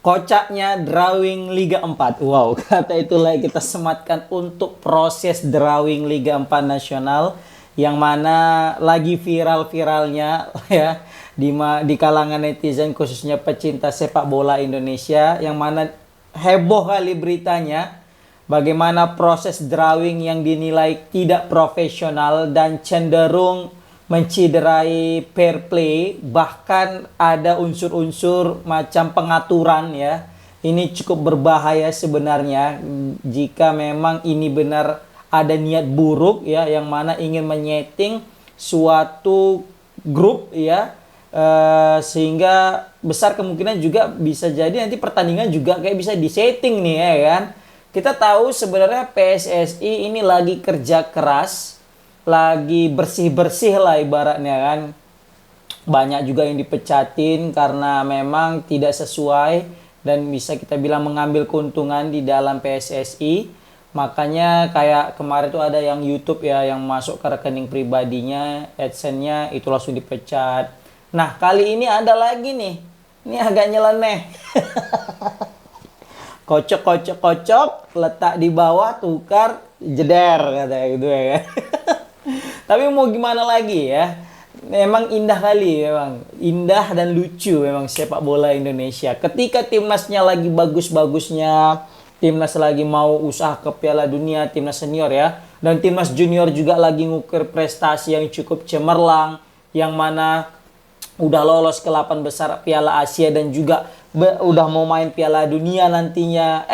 Kocaknya drawing Liga 4. Wow, kata itulah kita sematkan untuk proses drawing Liga 4 nasional yang mana lagi viral-viralnya ya di kalangan netizen khususnya pecinta sepak bola Indonesia, yang mana heboh kali beritanya bagaimana proses drawing yang dinilai tidak profesional dan cenderung menciderai fair play, bahkan ada unsur-unsur macam pengaturan ya. Ini cukup berbahaya sebenarnya jika memang ini benar ada niat buruk ya, yang mana ingin menyeting suatu grup ya, sehingga besar kemungkinan juga bisa jadi nanti pertandingan juga kayak bisa disetting nih ya kan. Kita tahu sebenarnya PSSI ini lagi kerja keras, lagi bersih-bersih lah ibaratnya kan. Banyak juga yang dipecatin karena memang tidak sesuai dan bisa kita bilang mengambil keuntungan di dalam PSSI. Makanya kayak kemarin tuh ada yang YouTube ya yang masuk ke rekening pribadinya, AdSense-nya itu langsung dipecat. Nah kali ini ada lagi nih, ini agak nyeleneh. Kocok, letak di bawah, tukar, jeder katanya gitu ya kan. Tapi mau gimana lagi ya, memang indah kali, memang indah dan lucu memang sepak bola Indonesia. Ketika timnasnya lagi bagus-bagusnya, timnas lagi mau usaha ke Piala Dunia, timnas senior ya, dan timnas junior juga lagi ngukir prestasi yang cukup cemerlang, yang mana udah lolos ke 8 besar Piala Asia dan juga udah mau main Piala Dunia nantinya.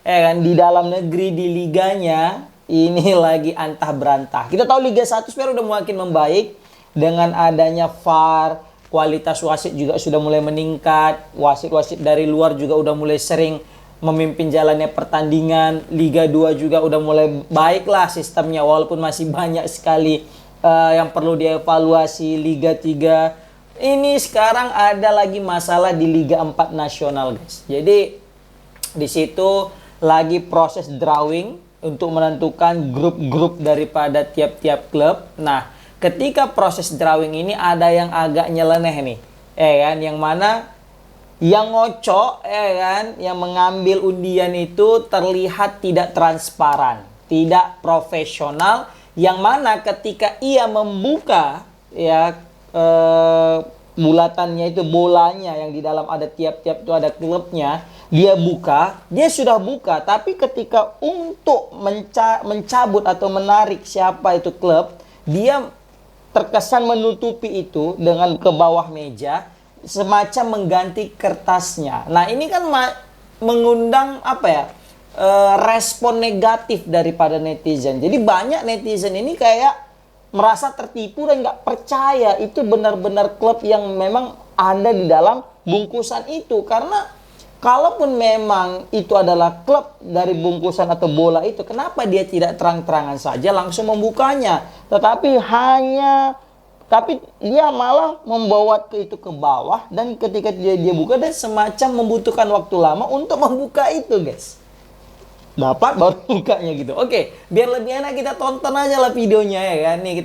Kan di dalam negeri di liganya ini lagi antah berantah. Kita tahu Liga 1 sebenarnya udah makin membaik dengan adanya VAR, kualitas wasit juga sudah mulai meningkat. Wasit-wasit dari luar juga udah mulai sering memimpin jalannya pertandingan. Liga 2 juga udah mulai baik lah sistemnya, walaupun masih banyak sekali yang perlu dievaluasi. Liga 3 ini sekarang ada lagi masalah di Liga 4 nasional, guys. Jadi di situ lagi proses drawing untuk menentukan grup-grup daripada tiap-tiap klub. Nah, ketika proses drawing ini ada yang agak nyeleneh nih. Kan, yang mana yang ngocok kan, yang mengambil undian itu terlihat tidak transparan, tidak profesional, yang mana ketika ia membuka ya bulatannya itu, bolanya yang di dalam ada tiap-tiap itu ada klubnya, dia sudah buka, tapi ketika untuk mencabut atau menarik siapa itu klub, dia terkesan menutupi itu dengan ke bawah meja, semacam mengganti kertasnya. Nah ini kan mengundang apa ya, respon negatif daripada netizen. Jadi banyak netizen ini kayak merasa tertipu dan nggak percaya itu benar-benar klub yang memang ada di dalam bungkusan itu. Karena kalaupun memang itu adalah klub dari bungkusan atau bola itu, kenapa dia tidak terang-terangan saja langsung membukanya? Tapi dia malah membawa itu ke bawah, dan ketika dia buka dan semacam membutuhkan waktu lama untuk membuka itu, guys. Dapat baru bukanya gitu. Oke, biar lebih enak kita tonton aja lah videonya ya kan. Nih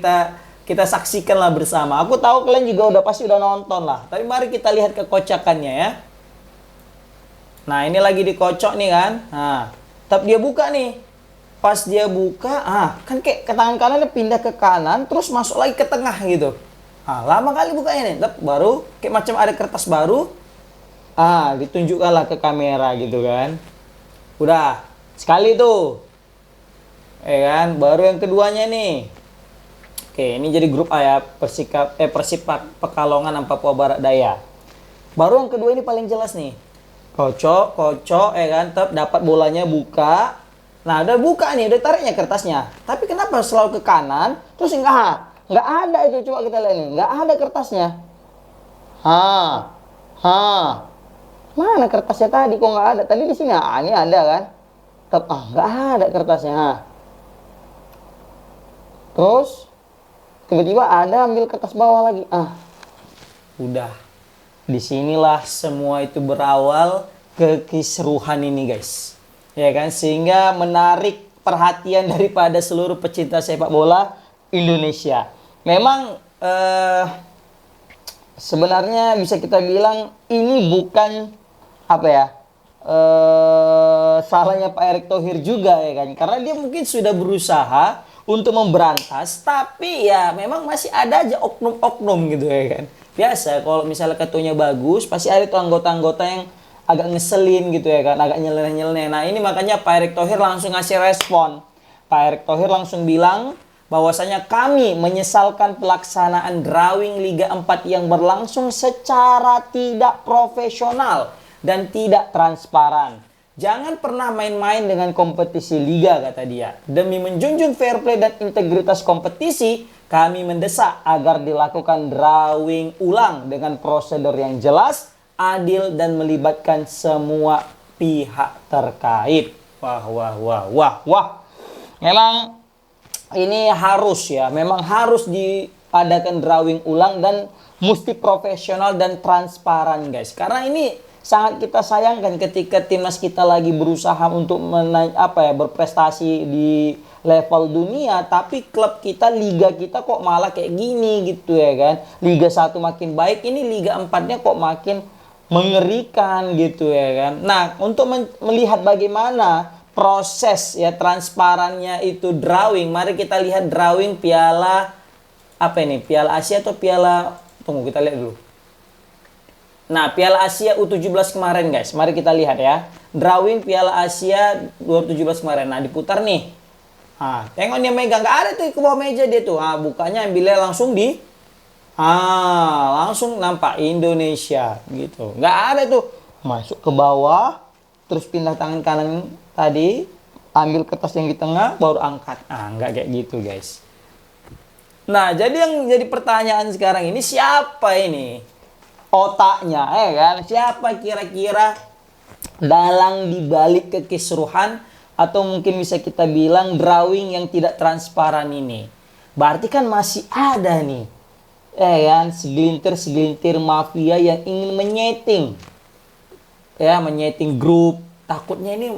kita saksikan lah bersama. Aku tahu kalian juga pasti udah nonton lah. Tapi mari kita lihat kekocakannya ya. Nah, ini lagi dikocok nih kan. Nah, tapi dia buka nih. Pas dia buka, kan kayak ke tangan kanan dia pindah ke kanan, terus masuk lagi ke tengah gitu. Lama kali bukanya nih. Baru kayak macam ada kertas baru. Ditunjukkanlah ke kamera gitu kan. Udah sekali tuh. Kan, baru yang keduanya nih. Oke, ini jadi grup A ya, Persib Pekalongan dan Papua Barat Daya. Baru yang kedua ini paling jelas nih. Kocok, kan, dapat bolanya, buka. Nah, udah buka nih, udah tariknya kertasnya. Tapi kenapa selalu ke kanan? Terus nggak ada itu, coba kita lihat nih, nggak ada kertasnya. Mana kertasnya tadi? Kok nggak ada? Tadi di sini, ini ada kan? Nggak ada kertasnya. Terus tiba-tiba ada ambil kertas bawah lagi. Udah. Disinilah semua itu berawal kekisruhan ini, guys. Ya kan, sehingga menarik perhatian daripada seluruh pecinta sepak bola Indonesia. Memang sebenarnya bisa kita bilang ini bukan apa ya, salahnya Pak Erick Thohir juga ya kan, karena dia mungkin sudah berusaha untuk memberantas, tapi ya memang masih ada aja oknum-oknum gitu ya kan. Biasa kalau misalnya ketuanya bagus, pasti ada tuh anggota-anggota yang agak ngeselin gitu ya kan, agak nyeleneh-nyeleneh. Nah ini makanya Pak Erick Thohir langsung ngasih respon. Pak Erick Thohir langsung bilang bahwasanya kami menyesalkan pelaksanaan drawing Liga 4 yang berlangsung secara tidak profesional dan tidak transparan. Jangan pernah main-main dengan kompetisi liga, kata dia. Demi menjunjung fair play dan integritas kompetisi, kami mendesak agar dilakukan drawing ulang dengan prosedur yang jelas, adil, dan melibatkan semua pihak terkait. Wah, wah, wah, wah, wah. Memang ini harus ya, memang harus diadakan drawing ulang dan mesti profesional dan transparan guys. Karena ini sangat kita sayangkan ketika timnas kita lagi berusaha untuk berprestasi di level dunia, tapi klub kita, liga kita kok malah kayak gini gitu ya kan. Liga 1 makin baik, ini Liga 4-nya kok makin mengerikan gitu ya kan. Nah, untuk melihat bagaimana proses ya transparannya itu drawing, mari kita lihat drawing Piala Piala Asia atau Piala, tunggu kita lihat dulu. Nah, Piala Asia U17 kemarin guys, mari kita lihat ya. Drawing Piala Asia 2017 kemarin. Nah, diputar nih. Nah, tengok dia megang, nggak ada tuh ke bawah meja dia tuh. Ah, bukanya ambilnya langsung langsung nampak Indonesia gitu. Nggak ada tuh masuk ke bawah, terus pindah tangan kanan tadi, ambil kertas yang di tengah, baru angkat. Ah, nggak kayak gitu guys. Nah, jadi yang jadi pertanyaan sekarang ini, siapa ini otaknya kan? Siapa kira-kira dalang dibalik kekisruhan atau mungkin bisa kita bilang drawing yang tidak transparan ini? Berarti kan masih ada nih kan, segelintir mafia yang ingin menyeting grup. Takutnya ini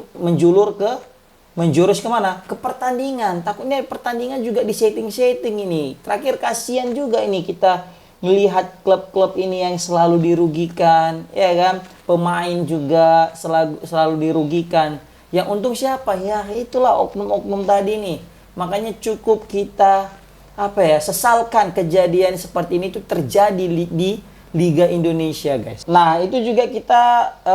menjurus kemana? Ke pertandingan. Takutnya pertandingan juga disetting-setting ini. Terakhir kasihan juga ini kita melihat klub-klub ini yang selalu dirugikan, ya kan? Pemain juga selalu dirugikan. Yang untung siapa? Ya itulah oknum-oknum tadi nih. Makanya cukup kita sesalkan kejadian seperti ini itu terjadi di Liga Indonesia guys. Nah itu juga kita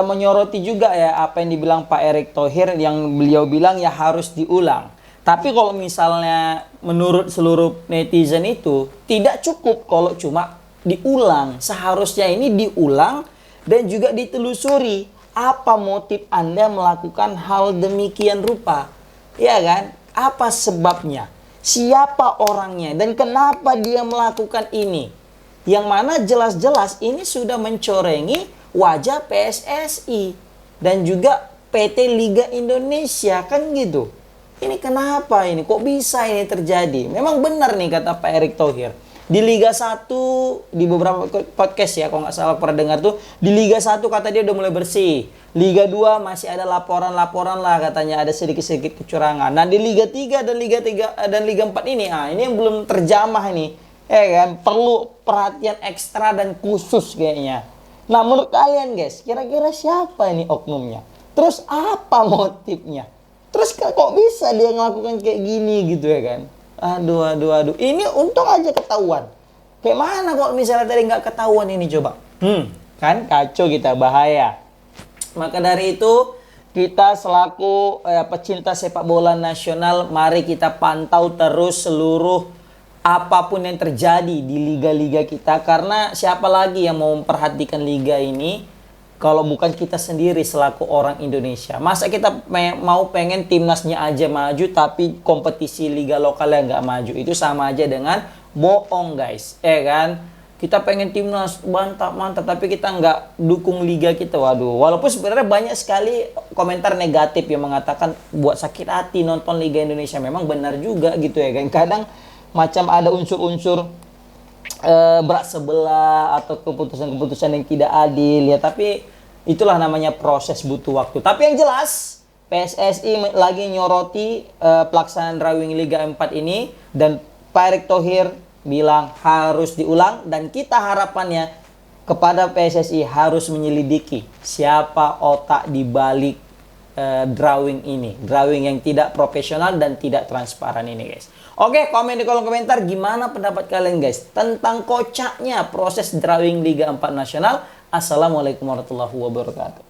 menyoroti juga ya apa yang dibilang Pak Erick Thohir, yang beliau bilang ya harus diulang. Tapi kalau misalnya menurut seluruh netizen itu tidak cukup kalau cuma diulang. Seharusnya ini diulang dan juga ditelusuri apa motif Anda melakukan hal demikian rupa. Ya kan? Apa sebabnya? Siapa orangnya dan kenapa dia melakukan ini? Yang mana jelas-jelas ini sudah mencorengi wajah PSSI dan juga PT Liga Indonesia kan gitu. Ini kenapa ini? Kok bisa ini terjadi? Memang benar nih kata Pak Erick Thohir. Di Liga 1, di beberapa podcast ya, kalau nggak salah pernah dengar tuh, di Liga 1 kata dia udah mulai bersih. Liga 2 masih ada laporan-laporan lah katanya, ada sedikit-sedikit kecurangan. Nah di Liga 3 dan Liga 4 ini, ini yang belum terjamah ini. Kan? Perlu perhatian ekstra dan khusus kayaknya. Nah menurut kalian guys, kira-kira siapa ini oknumnya? Terus apa motifnya? Terus kok bisa dia ngelakukan kayak gini gitu ya kan? Aduh. Ini untung aja ketahuan. Kayak mana kalau misalnya tadi nggak ketahuan ini coba? Kan kacau kita, bahaya. Maka dari itu kita selaku pecinta sepak bola nasional, mari kita pantau terus seluruh apapun yang terjadi di liga-liga kita. Karena siapa lagi yang mau memperhatikan liga ini kalau bukan kita sendiri selaku orang Indonesia? Masa kita mau pengen timnasnya aja maju tapi kompetisi liga lokalnya nggak maju? Itu sama aja dengan bohong guys, kan? Kita pengen timnas mantap tapi kita nggak dukung liga kita. Waduh, walaupun sebenarnya banyak sekali komentar negatif yang mengatakan buat sakit hati nonton Liga Indonesia. Memang benar juga gitu ya kan. Kadang macam ada unsur-unsur berat sebelah atau keputusan-keputusan yang tidak adil ya, tapi itulah namanya proses, butuh waktu. Tapi yang jelas PSSI lagi nyoroti pelaksanaan drawing Liga 4 ini, dan Pak Erick Thohir bilang harus diulang, dan kita harapannya kepada PSSI harus menyelidiki siapa otak di balik drawing ini. Drawing yang tidak profesional dan tidak transparan ini, guys. Oke, komen di kolom komentar gimana pendapat kalian, guys, tentang kocaknya proses drawing Liga 4 Nasional. Assalamualaikum warahmatullahi wabarakatuh.